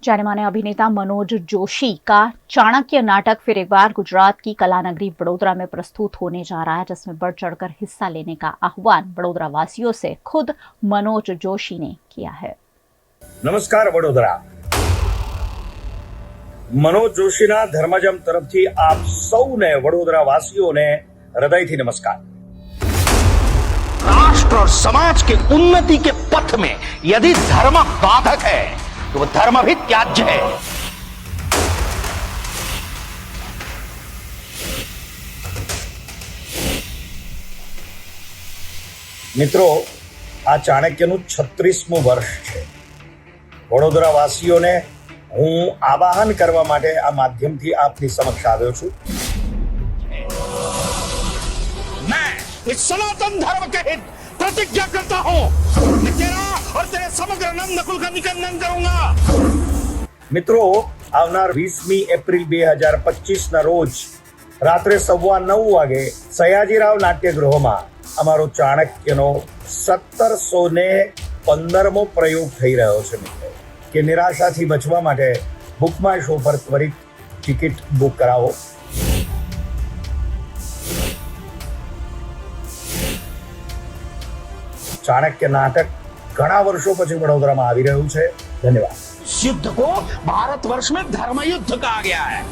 जाने माने अभिनेता मनोज जोशी का चाणक्य नाटक फिर एक बार गुजरात की कलानगरी बड़ोदरा में प्रस्तुत होने जा रहा है, जिसमें बढ़ चढ़कर हिस्सा लेने का आह्वान बड़ोदरा वासियों से खुद मनोज जोशी ने किया है। नमस्कार वडोदरा। मनोज जोशीना धर्मजम तरफथी आप सौने वडोदरा वासीओने हृदयथी नमस्कार। राष्ट्र और समाज के उन्नति के पथ में यदि धर्म बाधक है तो वो धर्म भी त्याज्य है। मित्रों, आ चाणक्यનું 36મું વર્ષ છે। વડોદરા વાસીઓને હું આવાહન કરવા માટે આ માધ્યમથી આપની સમક્ષ આવ્યો છું। मैं इस सनातन धर्म के हित प्रतिज्ञा करता हूं, मैं तेरा और तेरे समग्र नंद कुल का निकंदन करूंगा। મિત્રો, આવનાર 20મી એપ્રિલ 2025 ના રોજ રાત્રે 9:15 વાગે સયાજીરાવ નાટ્યગૃહમાં અમારો ચાણક્યનો 1715મો પ્રયોગ થઈ રહ્યો છે। મિત્રો, કે નિરાશાથી બચવા માટે બુક માય શો પર ત્વરિત ટિકિટ બુક કરાવો। ચાણક્ય નાટક ઘણા વર્ષો પછી વડોદરામાં આવી રહ્યું છે। ધન્યવાદ। युद्ध को भारतवर्ष में धर्म युद्ध कहा गया है।